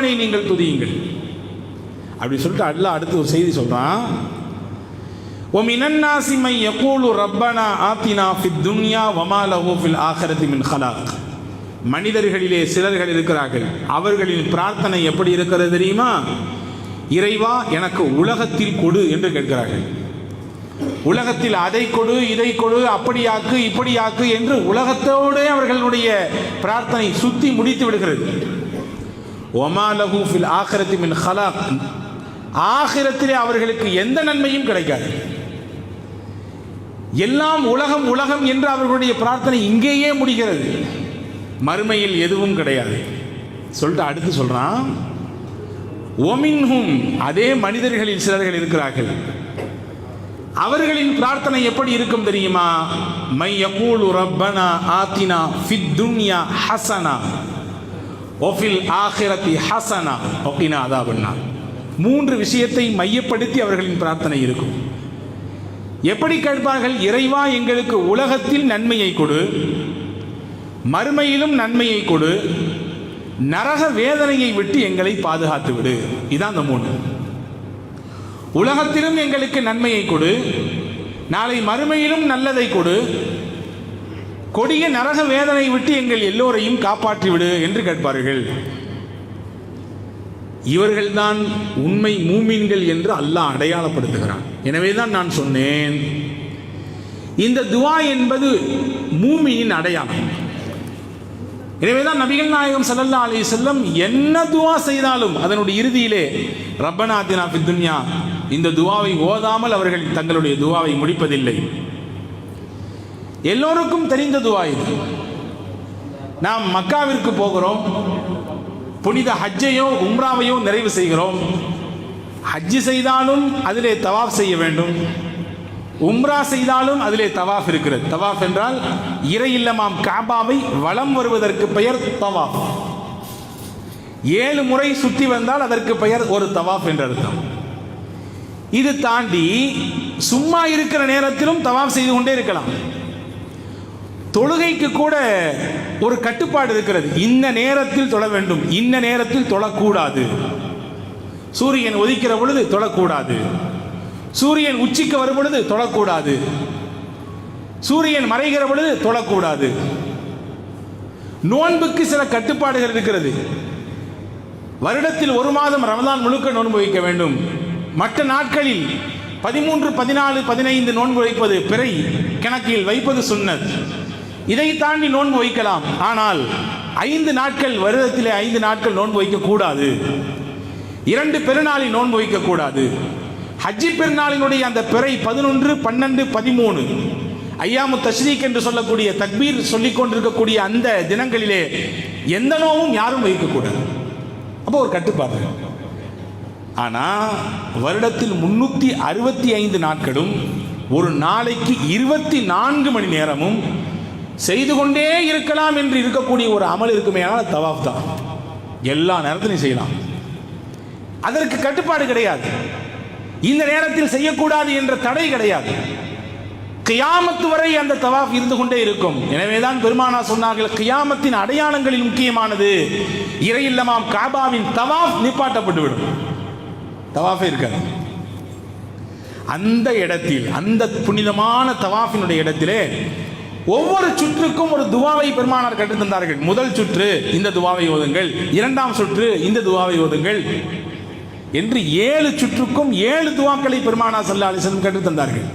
நீங்கள் துதியுங்கள் அப்படி சொல்லிட்டு அல்லாஹ் அடுத்து ஒரு செய்தி சொல்றான். وَمِنَ-النَّاسِ مَن يَقُولُ رَبَّنَا آتِنَا فِي الدُّنْيَا وَمَا لَهُ فِي الْآخِرَةِ مِنْ خَلَاقٍ. மனிதர்களிலே சிலர்கள் இருக்கிறார்கள், அவர்களின் பிரார்த்தனை எப்படி இருக்கிறது தெரியுமா? இறைவா எனக்கு உலகத்தில் கொடு என்று கேட்கிறார்கள். உலகத்தில் அதை கொடு, இதை கொடு, அப்படியாக்கு இப்படியாக்கு என்று உலகத்தோடு அவர்களுடைய பிரார்த்தனை சுத்தி முடித்து விடுகிறது. وَمَا لَهُ فِي الْآخِرَةِ مِنْ خَلَاقٍ. ஆகிரத்திலே அவர்களுக்கு எந்த நன்மையும் கிடைக்காது. எல்லாம் உலகம் உலகம் என்று அவர்களுடைய பிரார்த்தனை இங்கேயே முடிகிறது, மறுமையில் எதுவும் கிடையாது. சொல்லிட்டு அடுத்து சொல்றான், ஒமின்ஹும், அதே மனிதர்களில் சிலர்கள் இருக்கிறார்கள், அவர்களின் பிரார்த்தனை எப்படி இருக்கும் தெரியுமா? மை யகூலு ரப்பனா ஆத்தினா ஃபித் துன்யா ஹஸனா வஃபில் ஆখিরাতি ஹஸனா வகினா அதாபன்னார். மூன்று விஷயத்தை மையப்படுத்தி அவர்களின் பிரார்த்தனை இருக்கும். எப்படி கேட்பார்கள்? இறைவா எங்களுக்கு உலகத்தில் நன்மையை கொடு, மறுமையிலும் நன்மையை கொடு, நரக வேதனையை விட்டு எங்களை பாதுகாத்து விடு. இதான் அந்த மூணு. உலகத்திலும் எங்களுக்கு நன்மையை கொடு, நாளை மறுமையிலும் நல்லதை கொடு, கொடிய நரக வேதனை விட்டு எங்கள் எல்லோரையும் காப்பாற்றி விடு என்று கேட்பார்கள். இவர்கள்தான் உண்மை மூமின்கள் என்று அல்லாஹ் அடையாளப்படுத்துகிறான். எனவேதான் நான் சொன்னேன், இந்த துஆ என்பது மூமினின் அடையாளம். எனவேதான் நபிகள் நாயகம் ஸல்லல்லாஹு அலைஹி வஸல்லம் என்ன துஆ செய்தாலும் அதனுடைய இறுதியிலே ரப்பனா ஆத்தினா ஃபித் துன்யா, இந்த துஆவை ஓதாமல் அவர்கள் தங்களுடைய துஆவை முடிப்பதில்லை. எல்லோருக்கும் தெரிந்த துஆ இது. நாம் மக்காவிற்கு போகிறோம், புனித ஹஜ்ஜையோ உம்ராவையோ நிறைவு செய்கிறோம். ஹஜ்ஜி செய்தாலும் அதிலே தவாஃப் செய்ய வேண்டும், உம்ரா செய்தாலும் அதிலே தவாஃப் இருக்கிறது. தவாஃப் என்றால் இறை இல்லமாம் காபாவை வலம் வருவதற்கு பெயர் தவாஃப். 7 முறை சுற்றி வந்தால் அதற்கு பெயர் ஒரு தவாஃப் என்று அர்த்தம். இது தாண்டி சும்மா இருக்கிற நேரத்திலும் தவாஃப் செய்து கொண்டே இருக்கலாம். தொழுகைக்கு கூட ஒரு கட்டுப்பாடு இருக்கிறது. இந்த நேரத்தில் தொழ வேண்டும், இந்த நேரத்தில் தொழக்கூடாது. சூரியன் உதிக்கிற பொழுது தொழக்கூடாது, சூரியன் உச்சிக்கு வரும் பொழுது தொழக்கூடாது, சூரியன் மறைகிற பொழுது தொழக்கூடாது. நோன்புக்கு சில கட்டுப்பாடுகள் இருக்கிறது. வருடத்தில் 1 மாதம் ரமதான் முழுக்க நோன்பு வைக்க வேண்டும். மற்ற நாட்களில் 13, 14, 15 நோன்பு வைப்பது பிறை கணக்கில் வைப்பது சுன்னத். இதை தாண்டி நோன்பு வைக்கலாம். ஆனால் 5 நாட்கள், வருடத்திலே 5 நாட்கள் நோன்பு வைக்கக்கூடாது. 2 பெருநாளில் நோன்பு வைக்கக்கூடாது. ஹஜ்ஜி பெருநாளினுடைய அந்த பிறை 11, 12, 13 ஐயாமு தஷ்ரீக் என்று சொல்லக்கூடிய தக்பீர் சொல்லிக் கொண்டிருக்கக்கூடிய அந்த தினங்களிலே எந்த நோவும் யாரும் வைக்கக்கூடாது. அப்போ ஒரு கட்டுப்பாடு. ஆனால் வருடத்தில் 365 நாட்களும் ஒரு நாளைக்கு 24 மணி நேரமும் செய்து கொண்டே இருக்கலாம் என்று இருக்கக்கூடிய ஒரு அமல் இருக்குமே, ஆனால் தவாஃப் தான். எல்லா நேரத்திலையும் செய்யலாம், அதற்கு கட்டுப்பாடு கிடையாது. இந்த நேரத்தில் செய்யக்கூடாது என்ற தடை கிடையாது. கியாமத்து வரை அந்த தவாஃப் இருந்து கொண்டே இருக்கும். எனவேதான் பெருமானா சொன்னார்கள், கியாமத்தின் அடையாளங்களில் முக்கியமானது இறை இல்லமாம் காபாவின் தவாஃப் நிப்பாட்டப்பட்டுவிடும், தவாஃபே இருக்காது. அந்த இடத்தில், அந்த புனிதமான தவாஃபினுடைய இடத்திலே ஒவ்வொரு சுற்றுக்கும் ஒரு துவாவை பெருமானார் கற்றுத் தந்தார்கள். முதல் சுற்று இந்த துவாவை ஓதுங்கள், 2ஆம் சுற்று இந்த துவாவை ஓதுங்கள் என்று 7 சுற்றுக்கும் 7 துவாக்களை பெருமானார் ஸல்லல்லாஹு அலைஹி வஸல்லம் கற்றுத் தந்தார்கள்.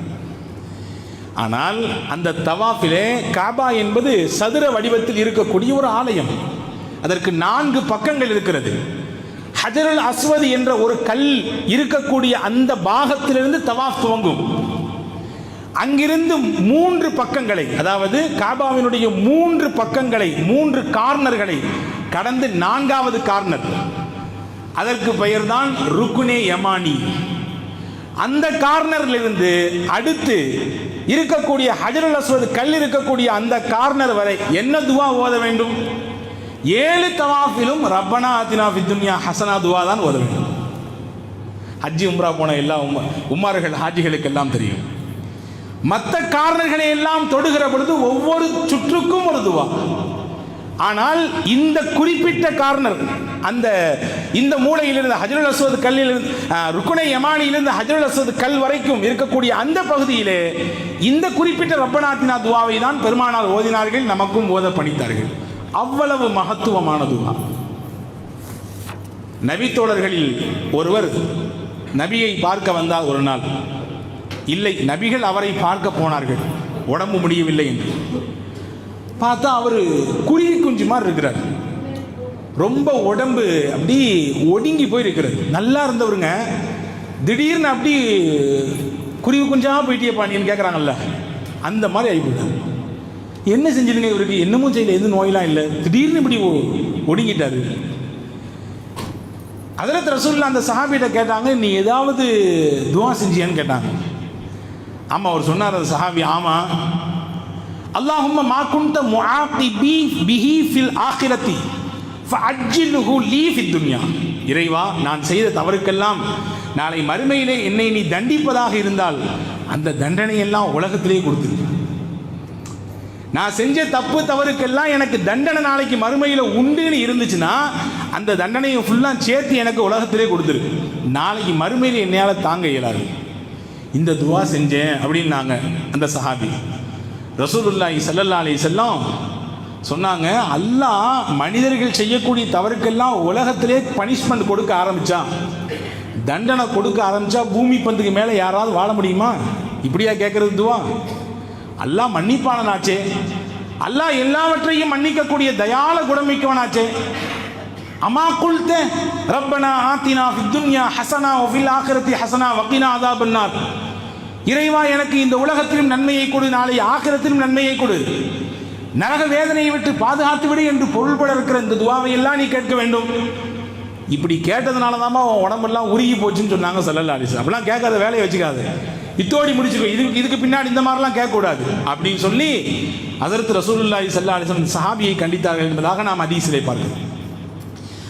ஆனால் அந்த தவாஃபிலே காபா என்பது சதுர வடிவத்தில் இருக்கக்கூடிய ஒரு ஆலயம். அதற்கு 4 பக்கங்கள் இருக்கிறது. ஹஜருல் அஸ்வத் என்ற ஒரு கல் இருக்கக்கூடிய அந்த பாகத்திலிருந்து தவாஃப் துவங்கும். அங்கிருந்து 3 பக்கங்களை, அதாவது காபாவினுடைய 3 பக்கங்களை, 3 கார்னர்களை கடந்து 4வது கார்னர், அதற்கு பெயர்தான் ருக்குனே யமானி. அந்த கார்னரில் இருந்து அடுத்து இருக்கக்கூடிய ஹஜருல் அஸ்வத் கல் இருக்கக்கூடிய அந்த கார்னர் வரை என்ன துவா ஓத வேண்டும்? 7 தவாஃபிலும் ரப்பனா ஆத்தினா ஃபித் துன்யா ஹஸனா துவா தான் ஓத வேண்டும். ஹஜ்ஜி உம்ரா போன எல்லா உம்மார்கள் ஹாஜிகளுக்கு எல்லாம் தெரியும். மற்ற காரணங்களை எல்லாம் தொடுகிற பொழுது ஒவ்வொரு சுற்றுக்கும் ஒரு துவா. ஆனால் இந்த குறிப்பிட்ட கார்னர், அந்த இந்த மூலையிலிருந்து ஹஜ்ருல் அஸ்வத் கல்லிலிருந்து ருக்குனை யமானியிலிருந்து ஹஜ்ருல் அஸ்வத் கல் வரைக்கும் இருக்கக்கூடிய அந்த பகுதியிலே இந்த குறிப்பிட்ட ரப்பனாத்தினா துவாவை தான் பெருமானார் ஓதினார்கள், நமக்கும் ஓத பணித்தார்கள். அவ்வளவு மகத்துவமான துவா. நபி தோழர்களில் ஒருவர் நபியை பார்க்க வந்தால் ஒரு நாள், இல்லை நபிகள் அவரை பார்க்க போனார்கள், உடம்பு முடியவில்லை என்று பார்த்தா அவர் குருவி குஞ்சு மாதிரி இருக்கிறார். ரொம்ப உடம்பு அப்படி ஒடுங்கி போயிருக்கிறது. நல்லா இருந்தவருங்க திடீர்னு அப்படி குருவி குஞ்சா போயிட்டியப்பா நீன்னு கேட்குறாங்கல்ல, அந்த மாதிரி ஆகிப்போட்டார். என்ன செஞ்சிருங்க இவருக்கு? என்னமும் செய்யல, எதுவும் நோயெல்லாம் இல்லை, திடீர்னு இப்படி ஒடுங்கிட்டாரு. ஹஜ்ரத் ரசூலுல்லாஹ் அந்த சஹாபியிட்ட கேட்டாங்க, நீ ஏதாவது துவா செஞ்சியான்னு கேட்டாங்க. ஆமாம், அவர் சொன்னார் அந்த சஹாபி, ஆமாம், அல்லாஹும்ம மா குன்த முஆகிபி பிஹி ஃபில் ஆகிரத்தி ஃபஅஜ்ஜில்ஹு லீ ஃபித் துன்யா. இறைவா, நான் செய்த தவறுக்கெல்லாம் நாளை மறுமையிலே என்னை நீ தண்டிப்பதாக இருந்தால் அந்த தண்டனையெல்லாம் உலகத்திலேயே கொடுத்துரு. நான் செஞ்ச தப்பு தவறுக்கெல்லாம் எனக்கு தண்டனை நாளைக்கு மறுமையில் உண்டுன்னு இருந்துச்சுன்னா அந்த தண்டனையை ஃபுல்லாக சேர்த்து எனக்கு உலகத்திலே கொடுத்துரு. நாளைக்கு மறுமையில் என்னையால் தாங்க இயலாது. இந்த துவா செஞ்சேன் அப்படின்னாங்க அந்த சஹாபி. ரசூலுல்லாஹி ஸல்லல்லாஹு அலைஹி வஸல்லம் சொன்னாங்க, அல்லாஹ் மனிதர்கள் செய்யக்கூடிய தவறுக்கெல்லாம் உலகத்திலே பனிஷ்மெண்ட் கொடுக்க ஆரம்பித்தா, தண்டனை கொடுக்க ஆரம்பித்தா பூமி பந்துக்கு மேலே யாராவது வாழ முடியுமா? இப்படியா கேட்குறது துவா? அல்லாஹ் மன்னிப்பானனாச்சே, அல்லாஹ் எல்லாவற்றையும் மன்னிக்கக்கூடிய தயால குணமிக்கவனாச்சே. அமா குல்த ரப்பனா ஆத்தினா ஃபித் துன்யா ஹஸனா வ ஃபில் ஆகிரத்தி ஹஸனா வகினா அஸாபன்னார். இறைவா, எனக்கு இந்த உலகத்திலும் நன்மையை கொடு, நாளை ஆகிரத்திலும் நன்மையை கொடு, நரக வேதனையை விட்டு பாதுகாத்து விடு என்று பொருள்பட இருக்கிற இந்த துவாவை எல்லாம் நீ கேட்க வேண்டும். இப்படி கேட்டதுனால தான் உன் உடம்பெல்லாம் உருகி போச்சுன்னு சொன்னாங்க ஸல்லல்லாஹு அலைஹி வஸல்லம். அப்படிலாம் கேட்காத, வேலையை வச்சுக்காது, இத்தோடி முடிச்சுக்கோ, இதுக்கு பின்னாடி இந்த மாதிரிலாம் கேட்கக்கூடாது அப்படின்னு சொல்லி ஹஜ்ரத் ரசூலுல்லாஹி ஸல்லல்லாஹு அலைஹி வஸல்லம் சஹாபியை கண்டித்தார்கள் என்பதாக நாம் ஹதீஸிலே பார்க்கிறோம்.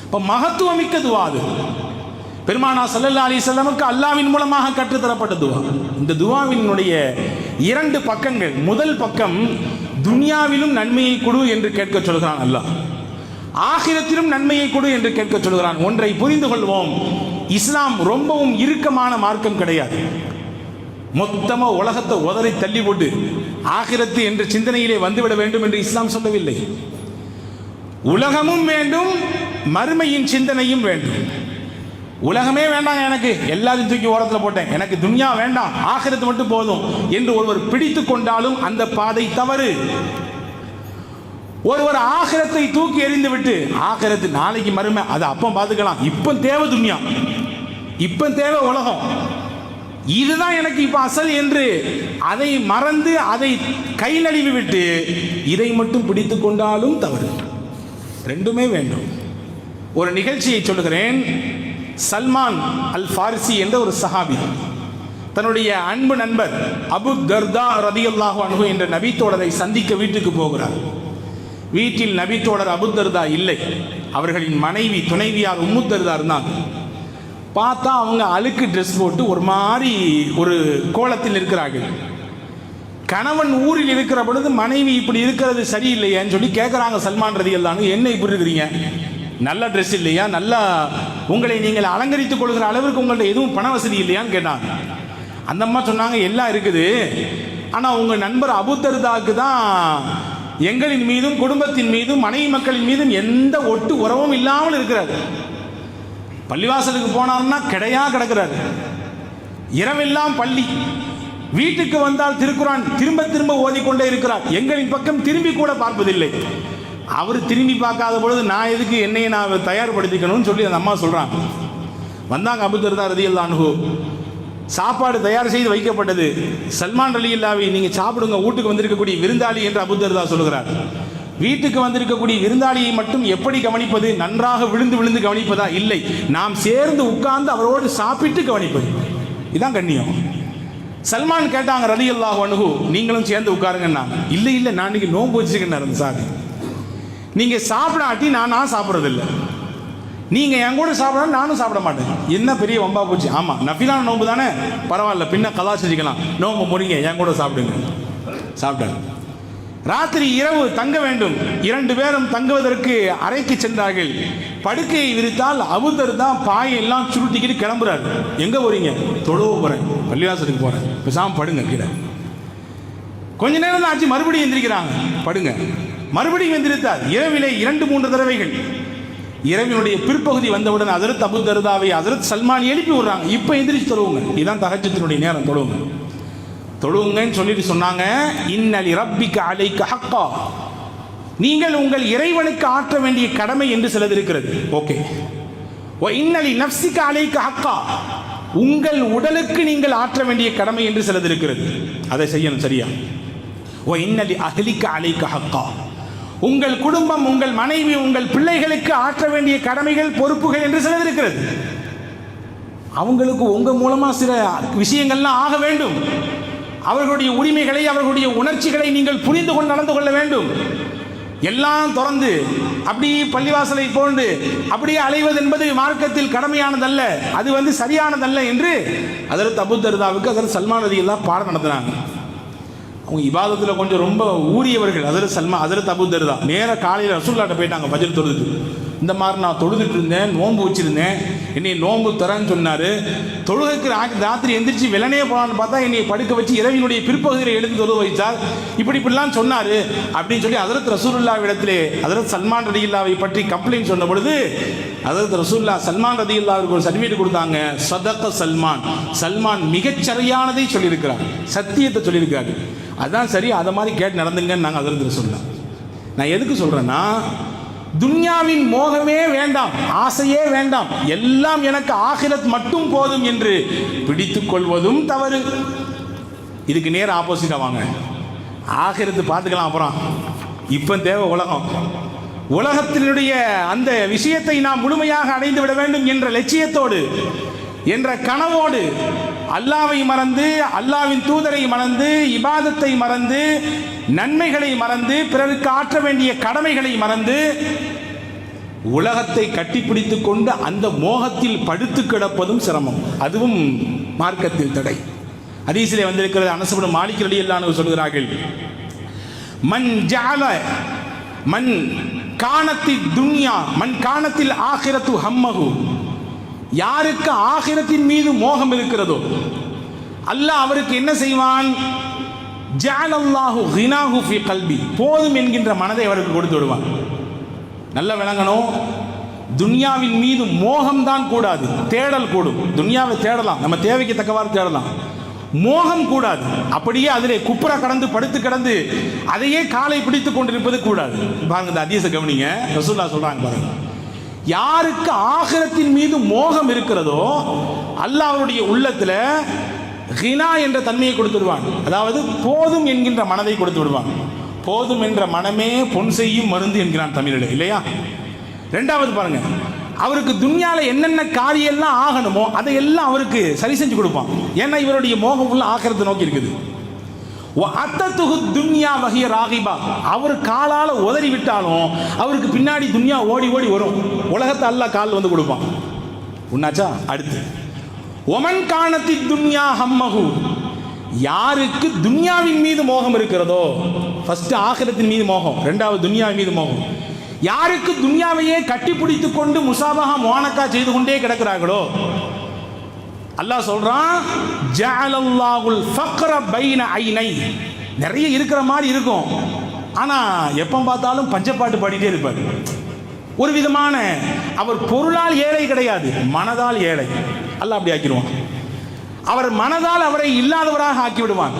இப்போ மகத்துவமிக்க துவா அது. பெருமானா ஸல்லல்லாஹு அலைஹி வஸல்லமுக்கு அல்லாஹ்வின் மூலமாக கற்றுத்தரப்பட்ட துவா. இந்த துவாவினுடைய இரண்டு பக்கங்கள். முதல் பக்கம், துன்யாவிலும் நன்மையை கொடு என்று கேட்க சொல்கிறான் அல்லாஹ், ஆகிரத்திலும் நன்மையை கொடு என்று கேட்க சொல்கிறான். ஒன்றை புரிந்து கொள்வோம், இஸ்லாம் ரொம்பவும் இறுக்கமான மார்க்கம் கிடையாது. மொத்தமாக உலகத்தை உதறி தள்ளி போட்டு ஆகிரத்து என்ற சிந்தனையிலே வந்துவிட வேண்டும் என்று இஸ்லாம் சொல்லவில்லை. உலகமும் வேண்டும், மறுமையின் சிந்தனையும் வேண்டும். உலகமே வேண்டாம், எனக்கு எல்லாத்தையும் தூக்கி ஓரத்தில் போட்டேன், எனக்கு துன்யா வேண்டாம், ஆகிரத்து மட்டும் போதும் என்று ஒருவர் பிடித்து கொண்டாலும் அந்த பாதை தவறு. ஒருவர் ஆகிரத்தை தூக்கி எறிந்து விட்டு, ஆகிரத்து நாளைக்கு மறுமை, அதை அப்போ பார்த்துக்கலாம், இப்போ தேவை துன்யா, இப்போ தேவை உலகம், இதுதான் எனக்கு இப்போ அசல் என்று அதை மறந்து அதை கை நழுவி விட்டு இதை மட்டும் பிடித்து கொண்டாலும் தவறு. ரெண்டுமே வேண்டும். ஒரு நிகழ்ச்சியை சொல்லுகிறேன். சல்மான் அல் ஃபாரிசி என்ற ஒரு சஹாபி தன்னுடைய அன்பு நண்பர் அபு தர்தா ரலியல்லாஹு அன்ஹு என்ற நபித்தோழரை சந்திக்க வீட்டுக்கு போகிறார். வீட்டில் நபித்தோழர் அபு தர்தா இல்லை, அவர்களின் மனைவி துணைவியார் உம்மு தர்தா இருந்தாங்க. பார்த்தா அவங்க அழுக்கு ட்ரெஸ் போட்டு ஒரு மாதிரி ஒரு கோலத்தில் இருக்கிறார்கள். கணவன் ஊரில் இருக்கிற பொழுது மனைவி இப்படி இருக்கிறது சரியில்லையான்னு சொல்லி கேட்குறாங்க சல்மான் ரலியல்லாஹு அன்ஹு, என்ன இப்படி இருக்கிறீங்க, நல்ல ட்ரெஸ் இல்லையா, நல்லா உங்களை நீங்கள் அலங்கரித்துக் கொள்கிற அளவிற்கு உங்கள்ட்ட எதுவும் பண வசதி இல்லையான்னு கேட்டாங்க. அந்த அம்மா சொன்னாங்க, எல்லாம் இருக்குது, ஆனால் உங்கள் நண்பர் அபு தர்தாவுக்கு தான் எங்களின் மீதும் குடும்பத்தின் மீதும் மனைவி மக்களின் மீதும் எந்த ஒட்டு உறவும் இல்லாமல் இருக்கிறார். பள்ளிவாசலுக்கு போனார்னா கிடையா கிடக்கிறார், இரவெல்லாம் பள்ளி, வீட்டுக்கு வந்தால் திருக்குரான் திரும்ப திரும்ப ஓதிக்கொண்டே இருக்கிறார், எங்களின் பக்கம் திரும்பி கூட பார்ப்பதில்லை. அவர் திரும்பி பார்க்காத பொழுது நான் எதுக்கு என்னையை நான் தயார்படுத்திக்கணும்னு சொல்லி அந்த அம்மா சொல்கிறாங்க. வந்தாங்க அபூ தர்தா ரலியல்லாஹு அன்ஹு, சாப்பாடு தயார் செய்து வைக்கப்பட்டது. சல்மான் ரலியல்லாஹு நீங்கள் சாப்பிடுங்க, வீட்டுக்கு வந்திருக்கக்கூடிய விருந்தாளி என்று அபூ தர்தா சொல்கிறார். வீட்டுக்கு வந்திருக்கக்கூடிய விருந்தாளியை மட்டும் எப்படி கவனிப்பது? நன்றாக விழுந்து விழுந்து கவனிப்பதா? இல்லை, நாம் சேர்ந்து உட்கார்ந்து அவரோடு சாப்பிட்டு கவனிப்பது, இதுதான் கண்ணியம். சல்மான் கேட்டாங்க ரலியல்லாஹு அன்ஹு, நீங்களும் சேர்ந்து உட்காருங்கன்னாங்க. இல்லை இல்லை, நான் இன்னைக்கு நோன்பு வச்சுருக்கேன் சார், நீங்கள் சாப்பிடாட்டி நான் சாப்பிட்றதில்லை, நீங்கள் என் கூட சாப்பிட நானும் சாப்பிட மாட்டேன். என்ன பெரிய வம்பா போச்சு? ஆமாம், நஃபிலான நோன்பு தானே, பரவாயில்ல, பின்ன கலா செஞ்சுக்கலாம், நோன்பு முடிங்க, என் கூட சாப்பிடுங்க. சாப்பிட்டாங்க. ராத்திரி இரவு தங்க வேண்டும். 2 பேரும் தங்குவதற்கு அறைக்கு சென்றார்கள். படுக்கையை விரித்தால் அபூதர் தான் பாயெல்லாம் சுருட்டிக்கிட்டு கிளம்புறாரு. எங்க போறீங்க? தொழுவ போறேன், பள்ளிவாசலுக்கு போறேன், பேசாம படுங்க கீழே. கொஞ்ச நேரம் தான் ஆச்சு, மறுபடியும் எந்திரிக்கிறாங்க, படுங்க. மறுபடியும் எந்திரித்தார். இரவிலே 2-3 தடவைகள். இரவினுடைய பிற்பகுதி வந்தவுடன் ஹஜ்ரத் அபூ தர்தாவை ஹஜ்ரத் சல்மான் எழுப்பி விடுறாங்க. இப்போ எந்திரிச்சு தொழுவுங்க, இதுதான் தஹஜ்ஜுதினுடைய நேரம், தொழுவுங்கன்னு சொல்லிட்டு சொன்னாங்க, இன்னலி ரப்பிக அலைக ஹக்கா, நீங்கள் உங்கள் இறைவனுக்கு ஆற்ற வேண்டிய கடமை என்று சிலது இருக்கிறது. ஓகே. ஓ இன்னலி நஃப்ஸிக அலைக ஹக்கா, உங்கள் உடலுக்கு நீங்கள் ஆற்ற வேண்டிய கடமை என்று சிலது இருக்கிறது, அதை செய்யணும் சரியா. ஓ இன்னலி அஹ்லிக அலைக ஹக்கா, உங்கள் குடும்பம், உங்கள் மனைவி, உங்கள் பிள்ளைகளுக்கு ஆற்ற வேண்டிய கடமைகள், பொறுப்புகள் என்று சிலது இருக்கிறது. அவங்களுக்கு உங்க மூலமா சில விஷயங்கள்லாம் ஆக வேண்டும். அவர்களுடைய உரிமைகளை, அவர்களுடைய உணர்ச்சிகளை நீங்கள் புரிந்து கொண்டு நடந்து கொள்ள வேண்டும். எல்லாம் திறந்து அப்படி பள்ளிவாசலை போன்று அப்படியே அலைவது என்பது மார்க்கத்தில் கடமையானதல்ல, அது சரியானதல்ல என்று ஹஜ்ரத் அபூ தர்தாவுக்கு ஹஜ்ரத் சல்மான் ரலியல்லாஹு பாடம் நடத்தினாங்க. அவங்க இபாதத்தில் கொஞ்சம் ரொம்ப ஊறியவர்கள். ஹஜ்ரத் அபூ தர்தா நேராக காலையில் ரசூலுல்லாஹ்ட்ட போயிட்டாங்க ஃபஜ்ர் தொழுது. இந்த மாதிரி நான் தொழுதுட்டு இருந்தேன், நோன்பு வச்சிருந்தேன், என்னை நோன்பு தரேன்னு சொன்னார். தொழுகைக்கு ராத்திரி எந்திரிச்சு வெள்ளனே போகலான்னு பார்த்தா என்னை படுக்க வச்சு இரவினுடைய பிற்பகுதியில் எடுத்து தொழுக வைத்தார். இப்படிலாம் சொன்னார் அப்படின்னு சொல்லி ஹஜ்ரத் ரசூலுல்லாஹ்விடத்திலே ஹஜ்ரத் சல்மான் ரலியல்லாஹுவை பற்றி கம்ப்ளைண்ட் சொன்ன பொழுது ஹஜ்ரத் ரசூலுல்லாஹ் சல்மான் ரலியல்லாஹுவுக்கு ஒரு சர்டிஃபிகேட் கொடுத்தாங்க. சதக சல்மான், சல்மான் மிகச்சரியானதை சொல்லியிருக்கிறார், சத்தியத்தை சொல்லியிருக்காரு, அதான் சரி, அதை மாதிரி கேட்டு நடந்துங்கன்னு நாங்கள் ஹஜ்ரத் ரசூலுல்லாஹ். நான் எதுக்கு சொல்கிறேன்னா, துன்யாவின் மோகமே வேண்டாம், ஆசையே வேண்டாம், எல்லாம் எனக்கு ஆகிரத் மட்டும் போதும் என்று பிடித்துக் கொள்வதும் தவறு. இதுக்கு நேர ஆப்போசிட்டா வாங்க, ஆகிரத்து பார்த்துக்கலாம், அப்புறம் இப்போ தேவை உலகம். உலகத்தினுடைய அந்த விஷயத்தை நாம் முழுமையாக அடைந்து விட வேண்டும் என்ற லட்சியத்தோடு, என்ற கனவோடு அல்லாவை மறந்து, அல்லாவின் தூதரை மறந்து, இபாதத்தை மறந்து, நன்மைகளை மறந்து, பிறருக்கு ஆற்ற வேண்டிய கடமைகளை மறந்து, உலகத்தை கட்டிப்பிடித்துக் கொண்டு அந்த மோகத்தில் படுத்து கிடப்பதும் சிரமம், அதுவும் மார்க்கத்தில் தடை. ஹதீஸிலே வந்திருக்கிறது, அனஸ் இப்னு மாலிக் ரலியல்லாஹு அன்ஹு சொல்கிறார்கள், மன் ஜஅல மன் கானத்தி துன்யா மன் கானத்தில் ஆகிரத்து ஹம்மஹு, யாருக்கு ஆகிரத்தின் மீது மோகம் இருக்கிறதோ அல்லாஹ் அவருக்கு என்ன செய்வான், ஜஅலல்லாஹு கினாஹு ஃபீ கல்பி, போதும் என்கின்ற மனதை அவருக்கு கொடுத்து விடுவான். நல்ல விளங்கணும், துன்யாவின் மீது மோகம் தான் கூடாது, தேடல் கூடும். துன்யாவை தேடலாம், நம்ம தேவைக்கு தக்கவாறு தேடலாம், மோகம் கூடாது. அப்படியே அதிலே குப்புற கடந்து படுத்து கிடந்து அதையே காலை பிடித்து கொண்டிருப்பது கூடாது. பாருங்க, இந்த ஹதீஸை கவனிங்க, ரசூலுல்லாஹ் சொல்றாங்க பாருங்க, யாருக்கு ஆகிரத்தின் மீது மோகம் இருக்கிறதோ அல்லாஹ் அவருடைய உள்ளத்தில் கினா என்ற தன்மையை கொடுத்து விடுவான், அதாவது போதும் என்கின்ற மனதை கொடுத்து விடுவான். போதும் என்ற மனமே பொன் செய்யும் மருந்து என்கிறான் தமிழில், இல்லையா? ரெண்டாவது பாருங்க, அவருக்கு துன்யால என்னென்ன காரியெல்லாம் ஆகணுமோ அதையெல்லாம் அவருக்கு சரி செஞ்சு கொடுப்பான். ஏன்னா இவருடைய மோகம் உள்ள ஆகிரத்தை நோக்கி இருக்குது. துன்யா வகிய ராகிபா, அவர் காலால உதறி விட்டாலும் அவருக்கு பின்னாடி துன்யா ஓடி ஓடி வரும். உலகத்தை அல்லாஹ் கால் வந்து கொடுப்பான். உன்னாச்சா? அடுத்து ஒமன் காணத்தி துன்யா ஹம்மஹு, யாருக்கு துன்யாவின் மீது மோகம் இருக்கிறதோ, ஃபர்ஸ்ட் ஆகிரத்தின் மீது மோகம், ரெண்டாவது துன்யாவின் மீது மோகம். யாருக்கு துன்யாவையே கட்டிப்பிடித்துக் கொண்டு முசாபஹா முஆனகா செய்து கொண்டே கிடக்கிறார்களோ, அல்லாஹ் சொல்றான், ஜஅலல்லாஹுல் ஃபக்ர பைன ஐனை, நிறைய இருக்கிற மாதிரி இருக்கும், ஆனா எப்போ பார்த்தாலும் பஞ்சப்பாட்டு பாடிட்டே இருப்பார். ஒரு விதமான, அவர் பொருளால் ஏழை கிடையாது, மனதால் ஏழை. அல்லாஹ் அப்படி ஆக்கிடுவான். அவர் மனதால் அவரை இல்லாதவராக ஆக்கி விடுவான்.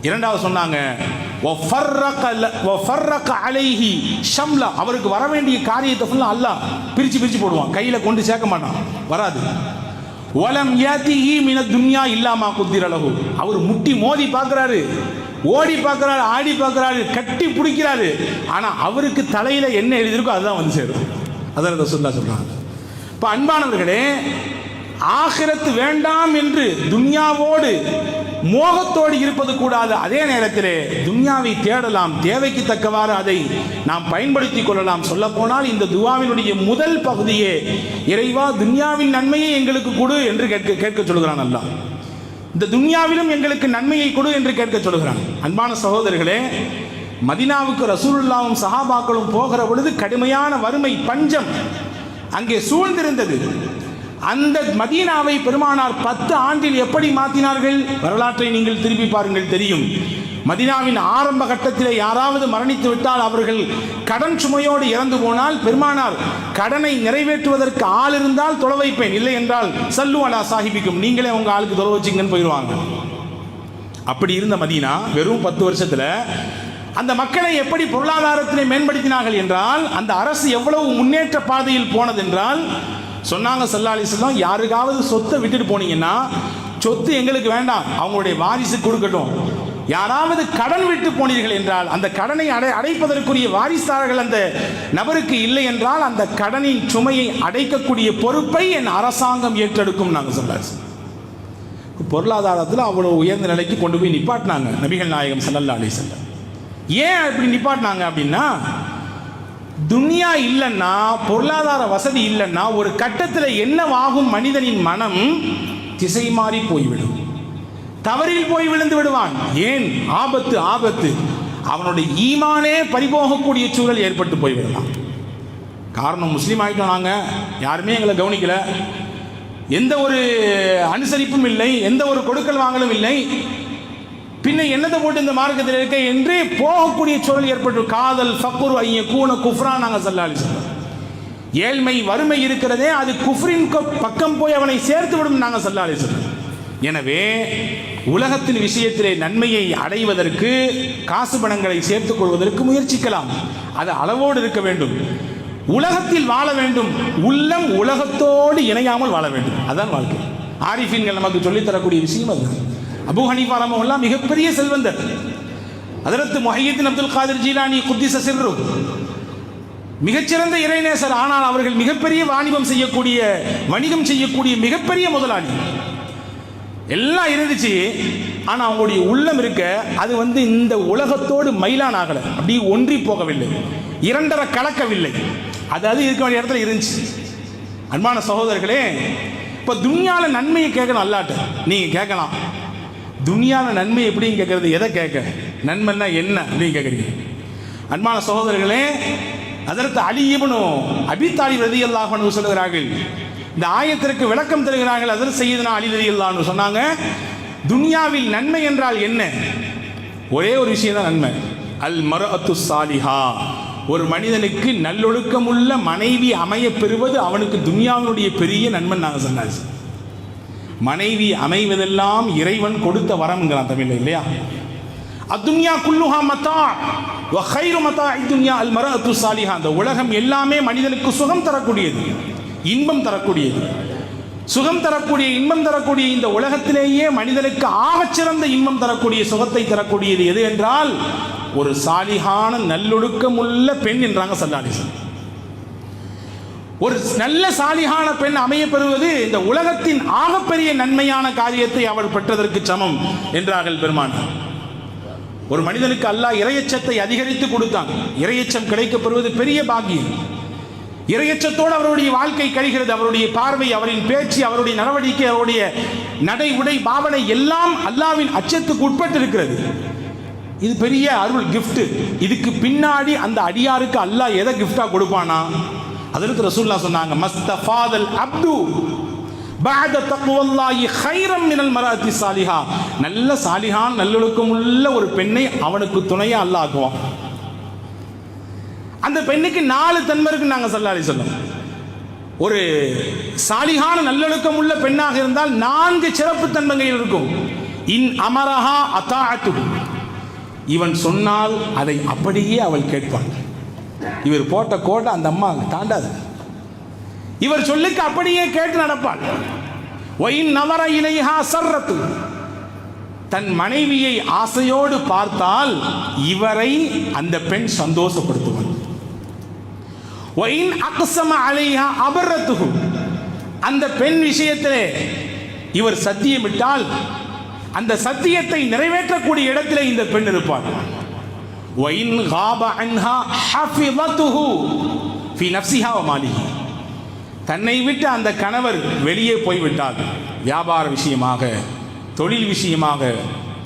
இரண்டாவது சொன்னாங்க, அவருக்கு வர வேண்டிய காரியத்தை ஃபுல்லா அல்லாஹ் பிரிச்சு பிரிச்சு போடுவான், கையில கொண்டு சேர்க்க மாட்டான், வராது. வலம் யாதிஹி மின துன்யா இல்லாமா குத்திரலஹு, அவர் முட்டி மோதி பார்க்கிறாரு, ஓடி பார்க்கிறாரு, ஆடி பார்க்கிறாரு, கட்டி பிடிக்கிறாரு, ஆனா அவருக்கு தலையில என்ன எழுதியிருக்கோ அதுதான் வந்து சேரும். அதான் ரசூலுல்லாஹ் சொல்றாங்க. இப்ப அன்பானவர்களே, ஆகிரத்து வேண்டாம் என்று துன்யாவோடு மோகத்தோடு இருப்பது கூடாது. அதே நேரத்திலே துன்யாவை தேடலாம், தேவைக்கு தக்கவாறு அதை நாம் பயன்படுத்திக் கொள்ளலாம். சொல்ல போனால் இந்த துஆவினுடைய முதல் பகுதியே, இறைவா துன்யாவின் நன்மையை எங்களுக்கு கொடு என்று கேட்க சொல்கிறான் அல்லாஹ். இந்த துன்யாவிலும் எங்களுக்கு நன்மையை கொடு என்று கேட்க சொல்கிறான். அன்பான சகோதரர்களே, மதீனாவுக்கு ரசூலுல்லாஹும் சஹாபாக்களும் போகிற பொழுது கடுமையான வறுமை பஞ்சம் அங்கே சூழ்ந்திருந்தது. அந்த மதீனாவை பெருமானார் 10 ஆண்டில் எப்படி மாற்றினார்கள்? வரலாற்றை நீங்கள் திருப்பி பாருங்கள், தெரியும். மதீனாவின் ஆரம்ப கட்டத்தில் யாராவது மரணித்து விட்டால், அவர்கள் கடன் சுமையோடு இறந்து போனால், பெருமானார் கடனை நிறைவேற்றுவதற்கு ஆள் இருந்தால் தொலை வைப்பேன், இல்லை என்றால் சல்லு அலா சாஹிபிக்கும், நீங்களே உங்க ஆளுக்கு தொலை வச்சிங்கன்னு போயிடுவாங்க. அப்படி இருந்த மதீனா வெறும் 10 வருஷத்தில் அந்த மக்களை எப்படி பொருளாதாரத்தினை மேம்படுத்தினார்கள் என்றால், அந்த அரசு எவ்வளவு முன்னேற்ற பாதையில் போனது என்றால், சொன்னாங்க ஸல்லல்லாஹு அலைஹி வஸல்லம், யாருக்காவது சொத்தை விட்டுட்டு போனீங்கன்னா சொத்து எங்களுக்கு வேண்டாம், அவங்களுடைய வாரிசு கொடுக்கட்டும். யாராவது கடன் விட்டு போனீர்கள் என்றால் அந்த கடனை அடைப்பதற்குரிய வாரிசார்கள் அந்த நபருக்கு இல்லை என்றால் அந்த கடனின் சுமையை அடைக்கக்கூடிய பொறுப்பை என் அரசாங்கம் ஏற்றெடுக்கும். நாங்கள் சொல்லாச்சு பொருளாதாரத்தில் அவ்வளோ உயர்ந்த நிலைக்கு கொண்டு போய் நிப்பாட்டினாங்க நபிகள் நாயகம் ஸல்லல்லாஹு அலைஹி வஸல்லம். ஏன் அப்படி நிப்பாட்டினாங்க அப்படின்னா, துனியா இல்லைன்னா, பொருளாதார வசதி இல்லைன்னா, ஒரு கட்டத்தில் என்னவாகும்? மனிதனின் மனம் திசை மாறி போய்விடும், தவறில் போய் விழுந்து விடுவான். ஏன்? ஆபத்து ஆபத்து, அவனுடைய ஈமானே பறிபோகக்கூடிய சூழல் ஏற்பட்டு போய்விடலாம். காரணம், முஸ்லீம் ஆகிட்டோம், நாங்கள் யாருமே எங்களை கவனிக்கல, எந்த ஒரு அனுசரிப்பும் இல்லை, எந்த ஒரு கொடுக்கல் வாங்கலும் இல்லை, பின்ன என்னத்தை போட்டு இந்த மார்க்கத்தில் இருக்க என்று போகக்கூடிய சூழல் ஏற்பட்டு, காதல் ஃபக்குர் ஐய கூன குஃப்ரா. நாங்கள் ஸல்லல்லாஹு அலைஹி வஸல்லம், ஏழ்மை வறுமை இருக்கிறதே அது குஃப்ரின் பக்கம் போய் அவனை சேர்த்து விடும். நாங்கள் ஸல்லல்லாஹு அலைஹி வஸல்லம். எனவே உலகத்தின் விஷயத்திலே நன்மையை அடைவதற்கு காசு பணங்களை சேர்த்துக் கொள்வதற்கு முயற்சிக்கலாம், அது அளவோடு இருக்க வேண்டும். உலகத்தில் வாழ வேண்டும், உள்ளம் உலகத்தோடு இணையாமல் வாழ வேண்டும், அதுதான் வாழ்க்கை. ஆரிஃபீன்கள் நமக்கு சொல்லித்தரக்கூடிய விஷயம் அது. அபூ ஹனீஃபா ரஹ்மத்துல்லாஹ் மிகப்பெரிய செல்வந்தர். ஹஜ்ரத் முஹய்யித்தீன் அப்துல் காதிர் ஜீலானி குத்திஸ சிர்ருஹு மிகச்சிறந்த இறைநேசர். ஆனால் அவர்கள் மிகப்பெரிய வணிகம் செய்யக்கூடிய மிகப்பெரிய முதலாளி. எல்லாம் இருந்துச்சு, ஆனால் அவங்களுடைய உள்ளம் இருக்க அது இந்த உலகத்தோடு மைலான் ஆகலை, அப்படி ஒன்றி போகவில்லை, இரண்டரை கலக்கவில்லை, அதாவது இருக்க வேண்டிய இடத்துல இருந்துச்சு. அன்பான சகோதரர்களே, இப்போ துன்யாவில் நன்மையை கேட்கணும் அல்லாட்ட. நீங்கள் கேட்கலாம், துன்யாவில் நன்மை எப்படின்னு கேட்கறது, எதை கேட்க, நன்மைன்னா என்ன அப்படின்னு கேட்குறீங்க. அன்பான சகோதரர்களே, ஹஜ்ரத் அலி இப்னு அபீ தாலிப் ரலியல்லாஹு அன்ஹு சொல்கிறார்கள், இந்த ஆயத்திற்கு விளக்கம் தருகிறார்கள். ஹஜ்ரத் சய்யிதுனா அலி ரலியல்லாஹு அன்ஹு சொன்னாங்க, துன்யாவில் நன்மை என்றால் என்ன? ஒரே ஒரு விஷயம் தான் நன்மை, அல் மர்அத்து சாலிஹா. ஒரு மனிதனுக்கு நல்லொழுக்கமுள்ள மனைவி அமைய பெறுவது அவனுக்கு துன்யாவினுடைய பெரிய நன்மை. நாங்கள் சொன்னாச்சு, மனைவி அமைவதெல்லாம் இறைவன் கொடுத்த வரம்ங்கிறான் தமிழ்ல, இல்லையா? அத்துன்யா குல்லுஹா மத்தா வ கைரு மத்தா இத்துன்யா அல் மர்அத்து சாலிஹா. அந்த உலகம் எல்லாமே மனிதனுக்கு சுகம் தரக்கூடியது, இன்பம் தரக்கூடியது. சுகம் தரக்கூடிய இன்பம் தரக்கூடிய இந்த உலகத்திலேயே மனிதனுக்கு ஆகச்சிறந்த இன்பம் தரக்கூடிய சுகத்தை தரக்கூடியது எது என்றால் ஒரு சாலிஹான நல்லொழுக்கம் உள்ள பெண் என்றாங்க ஸல்லல்லாஹு அலைஹி வஸல்லம். ஒரு நல்ல சாலிஹான பெண் அமைய பெறுவது இந்த உலகத்தின் ஆகப்பெரிய நன்மையான காரியத்தை அவள் பெற்றதற்கு சமம் என்றார்கள் பெருமானார். ஒரு மனிதனுக்கு அல்லாஹ் இறையச்சத்தை அதிகரித்து கொடுத்தான். இறையச்சம் கிடைக்கப்பெறுவது பெரிய பாக்கியம். இறையச்சத்தோடு அவருடைய வாழ்க்கை கழிகிறது. அவருடைய பார்வை, அவரின் பேச்சு, அவருடைய நடவடிக்கை, அவருடைய நடை உடை பாவனை எல்லாம் அல்லாஹ்வின் அச்சத்துக்கு உட்பட்டு இருக்கிறது. இது பெரிய அருள் கிஃப்ட். இதுக்கு பின்னாடி அந்த அடியாருக்கு அல்லாஹ் எதை கிஃப்டா கொடுப்பானா? அதற்கு ரசூலுல்லாஹ் சொன்னாங்க, மஸ்தஃபாதல் அப்து பஅத தக்வல்லாஹி கைரம் மினல் மர்அத்தி சாலிஹா. நல்ல சாலிஹான் நல்லொழுக்கம் உள்ள ஒரு பெண்ணை அவனுக்கு துணையா அல்லாஹ் ஆக்குவான். அந்த பெண்ணுக்கு 4 தன்மை இருக்கு. நாங்கள் ஸல்லல்லாஹு அலைஹி வஸல்லம், ஒரு சாலிஹான நல்லொழுக்கம் உள்ள பெண்ணாக இருந்தால் 4 சிறப்பு தன்மைகள் இருக்கும். இன் அமரஹா அதாஅத்து, இவன் சொன்னால் அதை அப்படியே அவள் கேட்பாள். இவர் போட்ட கோட்டை அந்த அம்மா தாண்டாது, இவர் சொல்லுக்கு அப்படியே கேட்டு நடப்பாள். ஒயின் நவர இலைஹா சர்ரத்து, தன் மனைவியை ஆசையோடு பார்த்தால் இவரை அந்த பெண் சந்தோஷப்படுத்துவாள். ஒயின் அக்ஸம அலைஹா அபர்ரத்துஹு, அந்த பெண் விஷயத்திலே இவர் சத்தியமிட்டால் அந்த சத்தியத்தை நிறைவேற்றக்கூடிய இடத்திலே இந்த பெண் இருப்பாள். ஒயின் காப அன்ஹா ஹஃபிதத்துஹு ஃபி நஃப்ஸிஹா வ மாலிஹி, தன்னை விட்டு அந்த கணவர் வெளியே போய்விட்டால், வியாபார விஷயமாக, தொழில் விஷயமாக,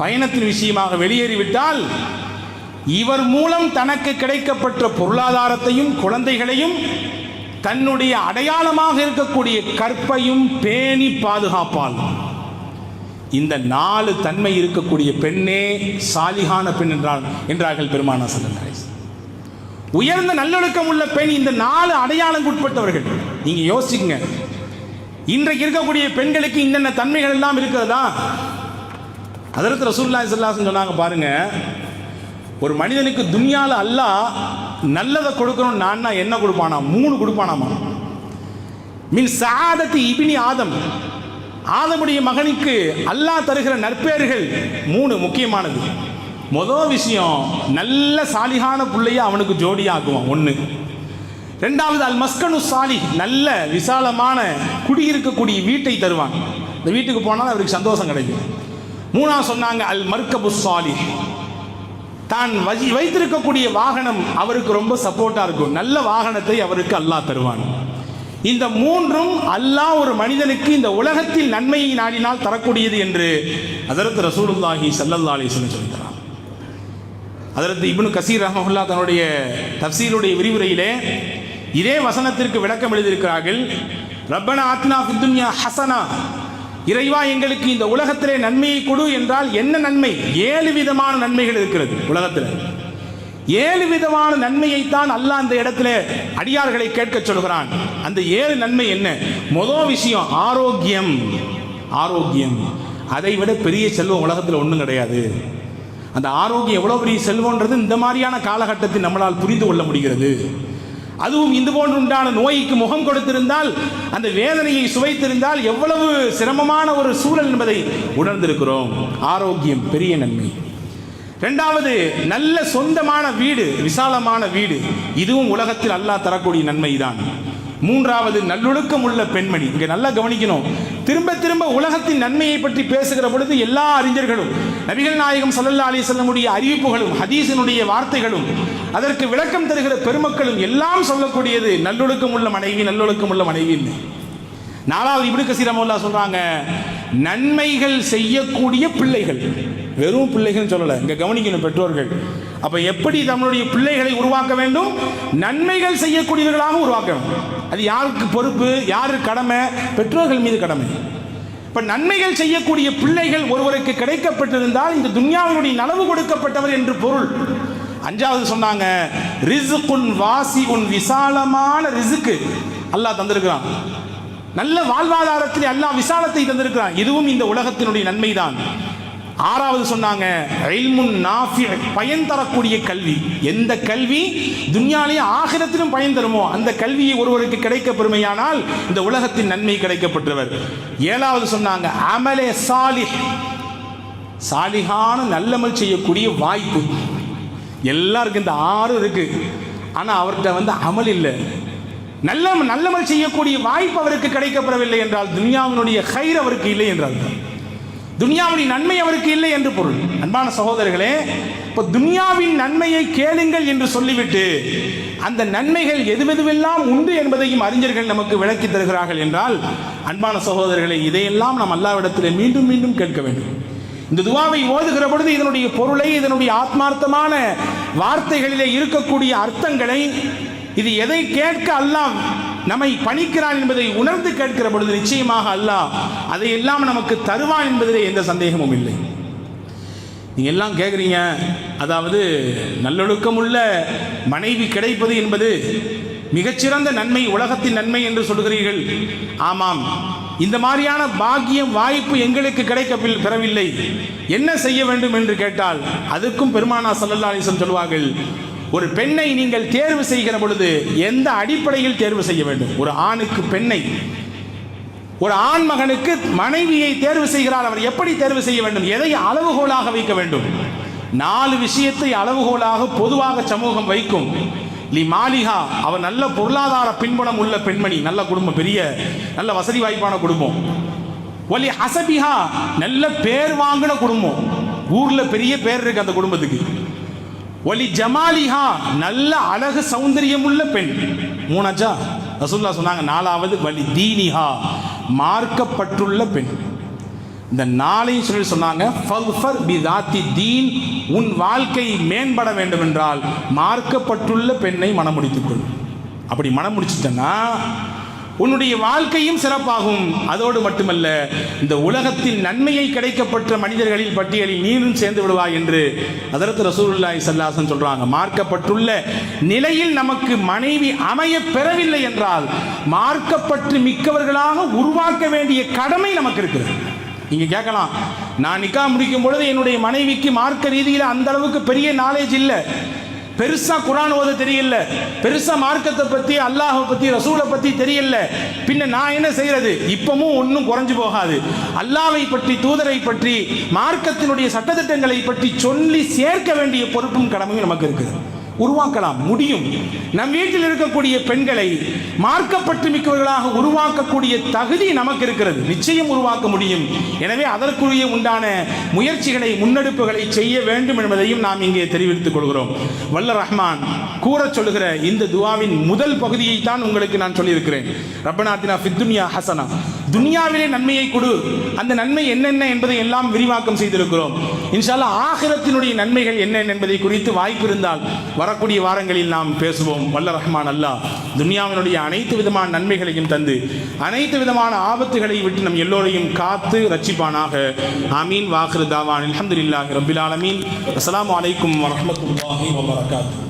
பயணத்தின் விஷயமாக வெளியேறிவிட்டால் இவர் மூலம் தனக்கு கிடைக்கப்பெற்ற பொருளாதாரத்தையும் குழந்தைகளையும் தன்னுடைய அடையாளமாக இருக்கக்கூடிய கற்பையும் பேணி பாதுகாப்பாள். இந்த 4 தன்மை இருக்கக்கூடிய பெண்ணே சாலிகான பெண் என்றார்கள் பெருமானார் ஸல்லல்லாஹு அலைஹி வஸல்லம். உயர்ந்த நல்லொழுக்கம் உள்ள பெண் இந்த 4 அடையாளம் உட்பட்டவர்கள். நீங்க யோசிங்க, இன்றைக்கு இருக்கக்கூடிய பெண்களுக்கு இன்னென்ன தன்மைகள் எல்லாம் இருக்கிறதா? ஹஜ்ரத் ரசூலுல்லாஹி ஸல்லல்லாஹு அலைஹி வஸல்லம் சொன்னாங்க பாருங்க, ஒரு மனிதனுக்கு துன்யால அல்லாஹ் நல்லதை கொடுக்கணும் நான் என்ன கொடுப்பானா? 3 கொடுப்பானாமா. மின் சஆதத்தி இப்னி ஆதம், ஆதமுடைய மகனுக்கு அல்லாஹ் தருகிற நற்பெயர்கள் 3 முக்கியமானது. முதல் விஷயம், நல்ல சாலிகான பிள்ளைய அவனுக்கு ஜோடியாக்குவான் 1. 2வது அல் மஸ்கனு சாலிஹ், நல்ல விசாலமான குடியிருக்கக்கூடிய வீட்டை தருவான். இந்த வீட்டுக்கு போனால் அவருக்கு சந்தோஷம் கிடைக்கும். 3வது சொன்னாங்க அல் மர்கபு சாலிஹ், தான் வைத்திருக்கக்கூடிய வாகனம் அவருக்கு ரொம்ப சப்போர்ட்டா இருக்கும். நல்ல வாகனத்தை அவருக்கு அல்லாஹ் தருவான். இந்த 3ம் அல்லாஹ் ஒரு மனிதனுக்கு இந்த உலகத்தில் நன்மையை நாடினால் தரக்கூடியது என்று ஹஜ்ரத் ரசூலுல்லாஹி ஸல்லல்லாஹு அலைஹி வஸல்லம் சொல்கிறார். ஹஜ்ரத் இப்னு கஸீர் ரஹ்மத்துல்லாஹ் தன்னுடைய தஃப்சீருடைய விரிவுரையிலே இதே வசனத்திற்கு விளக்கம் எழுதியிருக்கிறார்கள். ரப்பனா ஆத்தினா ஃபித் துன்யா ஹஸனா, இறைவா எங்களுக்கு இந்த உலகத்திலே நன்மையை கொடு என்றால் என்ன நன்மை? 7 விதமான நன்மைகள் இருக்கிறது உலகத்தில். 7 விதமான நன்மையைத்தான் அல்லாஹ் அந்த இடத்துல அடியார்களை கேட்க சொல்கிறான். அந்த 7 நன்மை என்ன? முதல் விஷயம் ஆரோக்கியம். ஆரோக்கியம் அதை விட பெரிய செல்வம் உலகத்தில் ஒன்றும் கிடையாது. அந்த ஆரோக்கியம் எவ்வளோ பெரிய செல்வம்ன்றது இந்த மாதிரியான காலகட்டத்தில் நம்மளால் புரிந்து கொள்ள முடிகிறது. அதுவும் இந்த போன்று உண்டான நோய்க்கு முகம் கொடுத்திருந்தால், அந்த வேதனையை சுவைத்திருந்தால் எவ்வளவு சிரமமான ஒரு சூழல் என்பதை உணர்ந்திருக்கிறோம். ஆரோக்கியம் பெரிய நன்மை. 2வது நல்ல சொந்தமான வீடு, விசாலமான வீடு, இதுவும் உலகத்தில் அல்லாஹ் தரக்கூடிய நன்மை தான். 3வது நல்லொழுக்கம் உள்ள பெண்மணி. இங்க நல்லா கவனிக்கணும், திரும்ப திரும்ப உலகத்தின் நன்மையை பற்றி பேசுகிற பொழுது எல்லா அறிஞர்களும் நபிகள் நாயகம் ஸல்லல்லாஹு அலைஹி வஸல்லம் அறிவிப்புகளும் ஹதீஸினுடைய வார்த்தைகளும் அதற்கு விளக்கம் தருகிற பெருமக்களும் எல்லாம் சொல்லக்கூடியது நல்லொழுக்கம் உள்ள மனைவி, நல்லொழுக்கம் உள்ள மனைவி. 4வது இப்னு கஸீர் ரஹ்மத்துல்லாஹ் சொல்றாங்க, நன்மைகள் செய்யக்கூடிய பிள்ளைகள். வெறும் பிள்ளைகள் சொல்லல, இங்க கவனிக்கணும் பெற்றோர்கள். அப்ப எப்படி தம்முடைய பிள்ளைகளை உருவாக்க வேண்டும்? நன்மைகள் செய்யக்கூடியவர்களாக உருவாக்க வேண்டும். அது யாருக்கு பொறுப்பு, யாரு கடமை? பெற்றோர்கள் மீது கடமை. இப்ப நன்மைகள் செய்யக்கூடிய பிள்ளைகள் ஒருவருக்கு கிடைக்கப்பட்டிருந்தால் இந்த துன்யாவினுடைய நலவு கொடுக்கப்பட்டவர் என்று பொருள். 5வது சொன்னாங்க ரிஸ்குன் வாசிஉன், விசாலமான ரிஸ்க் அல்லாஹ் தந்திருக்கிறான். நல்ல வாழ்வாதாரத்தில் அல்லாஹ் விசாலத்தை தந்திருக்கிறான். இதுவும் இந்த உலகத்தினுடைய நன்மைதான். 6வது சொன்னாங்க இல்முன் நாஃபி, பயன் தரக்கூடிய கல்வி. எந்த கல்வி துன்யாலையும் ஆகிரத்திலும் பயன் தருமோ அந்த கல்வியை ஒருவருக்கு கிடைக்க பெருமையானால் இந்த உலகத்தின் நன்மை கிடைக்கப்பட்டவர். 7வது சொன்னாங்க அமலே சாலிஹ், சாலிஹான நல்லமல் செய்யக்கூடிய வாய்ப்பு. எல்லாருக்கும் இந்த 6 இருக்கு, ஆனா அவர்கிட்ட அமல் இல்லை. நல்லமல் செய்யக்கூடிய வாய்ப்பு அவருக்கு கிடைக்கப்படவில்லை என்றால் துன்யாவினுடைய கைர் அவருக்கு இல்லை என்றால், துன்யாவுடைய நன்மை அவருக்கு இல்லை என்று பொருள். அன்பான சகோதரர்களே, இப்போ துன்யாவின் நன்மையை கேளுங்கள் என்று சொல்லிவிட்டு அந்த நன்மைகள் எதுவெதுவெல்லாம் உண்டு என்பதையும் அறிஞர்கள் நமக்கு விளக்கி தருகிறார்கள் என்றால், அன்பான சகோதரர்களே, இதையெல்லாம் நாம் அல்லாஹ்விடத்தில் மீண்டும் மீண்டும் கேட்க வேண்டும். இந்த துஆவை ஓதுகிற பொழுது இதனுடைய பொருளை, இதனுடைய ஆத்மார்த்தமான வார்த்தைகளிலே இருக்கக்கூடிய அர்த்தங்களை, இது எதை கேட்க அல்லாஹ் நம்மை பணிக்கிறான் என்பதை உணர்ந்து கேட்கிற பொழுது நிச்சயமாக அல்லாஹ் அதையெல்லாம் நமக்கு தருவான் என்பதிலே எந்த சந்தேகமும் இல்லை. நீங்க எல்லாம் கேட்குறீங்க, அதாவது நல்லொழுக்கம் உள்ள மனைவி கிடைப்பது என்பது மிகச்சிறந்த நன்மை, உலகத்தின் நன்மை என்று சொல்கிறீர்கள். ஆமாம், இந்த மாதிரியான பாக்கியம் வாய்ப்பு எங்களுக்கு கிடைக்க பெறவில்லை, என்ன செய்ய வேண்டும் என்று கேட்டால் அதுக்கும் பெருமானார் ஸல்லல்லாஹு அலைஹி வஸல்லம் சொல்வார்கள், ஒரு பெண்ணை நீங்கள் தேர்வு செய்கிற பொழுது எந்த அடிப்படையில் தேர்வு செய்ய வேண்டும்? ஒரு ஆணுக்கு பெண்ணை, ஒரு ஆண் மகனுக்கு மனைவியை தேர்வு செய்கிறார், அவர் எப்படி தேர்வு செய்ய வேண்டும்? எதை அளவுகோலாக வைக்க வேண்டும்? 4 விஷயத்தை அளவுகோலாக பொதுவாக சமூகம் வைக்கும். லி மாலிஹா, அவர் நல்ல பொருளாதார பின்புலம் உள்ள பெண்மணி, நல்ல குடும்பம், பெரிய நல்ல வசதி வாய்ப்பான குடும்பம். ஒலி ஹசபிஹா, நல்ல பேர் வாங்கின குடும்பம், ஊர்ல பெரிய பேர் இருக்கு அந்த குடும்பத்துக்கு. ஒலி ஜமாலிஹா, நல்ல அழகு சௌந்தரியம் உள்ள பெண். 3ஆச்சா? ரசூலுல்லாஹ் சொன்னாங்க 4வது வலி தீனிஹா, மார்க்கப்பட்டுள்ள பெண். இந்த 4 சொன்னாங்க. ஃபல்ஃபர் பிதாத்தி தீன், உன் வாழ்க்கை மேம்பட வேண்டும் என்றால் மார்க்கப்பட்டுள்ள பெண்ணை மனம் முடித்துக்கொள். அப்படி மனம் முடிச்சிட்டனா உன்னுடைய வாழ்க்கையும் சிறப்பாகும். அதோடு மட்டுமல்ல, இந்த உலகத்தில் நன்மையை கிடைக்கப்பட்ட மனிதர்களில் பட்டியலில் நீரும் சேர்ந்து விடுவாய் என்று ஹஜ்ரத் ரசூலுல்லாஹி ஸல்லல்லாஹு அலைஹி வஸல்லம் சொல்றாங்க. மார்க்கப்பட்டுள்ள நிலையில் நமக்கு மனைவி அமைய பெறவில்லை என்றால் மார்க்கப்பட்டு மிக்கவர்களாக உருவாக்க வேண்டிய கடமை நமக்கு இருக்கிறது. நீங்க கேட்கலாம், நான் நிக்கா முடிக்கும் பொழுது என்னுடைய மனைவிக்கு மார்க்க ரீதியில் அந்த அளவுக்கு பெரிய நாலேஜ் இல்லை, பெருசா குர்ஆன் ஓத தெரியல, பெருசா மார்க்கத்தை பத்தி அல்லாஹ்வை பத்தி ரசூலை பத்தி தெரியல, பின்ன நான் என்ன செய்யறது? இப்பவும் ஒன்றும் குறைஞ்சு போகாது. அல்லாஹ்வை பற்றி, தூதரை பற்றி, மார்க்கத்தினுடைய சட்டத்திட்டங்களை பற்றி சொல்லி சேர்க்க வேண்டிய பொறுப்பும் கடமையும் நமக்கு இருக்குது. உருவாக்கலாம் முடியும். நம் வீட்டில் இருக்கக்கூடிய பெண்களை மார்க்கப்பட்டு மிக்கவர்களாக உருவாக்கக்கூடிய தகுதி நமக்கு இருக்கிறது. நிச்சயம் உருவாக்க முடியும். எனவே அதற்குரிய உண்டான முயற்சிகளை, முன்னெடுப்புகளை செய்ய வேண்டும் என்பதையும் நாம் இங்கே தெரிவித்துக் கொள்கிறோம். வல்ல ரஹ்மான் கூற சொல்லுகிற இந்த துஆவின் முதல் பகுதியை தான் உங்களுக்கு நான் சொல்லியிருக்கிறேன். ரப்பனா ஆத்தினா ஃபித் துன்யா ஹஸனா, துனியாவிலே நன்மையை கொடு. அந்த நன்மை என்னென்ன என்பதை எல்லாம் விரிவாக்கம் செய்திருக்கிறோம். இன்ஷா அல்லாஹ் ஆகிரத்தினுடைய நன்மைகள் என்னென்ன என்பதை குறித்து வாய்ப்பு இருந்தால் வரக்கூடிய வாரங்களில் நாம் பேசுவோம். வல்ல ரஹ்மான் அல்லாஹ் துனியாவினுடைய அனைத்து விதமான நன்மைகளையும் தந்து அனைத்து விதமான ஆபத்துகளை விட்டு நம் எல்லோரையும் காத்து ரட்சிப்பானாக. ஆமீன். வாஹிரு தாவான் அல்ஹம்துலில்லாஹி ரப்பில் ஆலமீன். அஸ்ஸலாமு அலைக்கும் வரஹ்மத்துல்லாஹி வபரகாத்துஹு.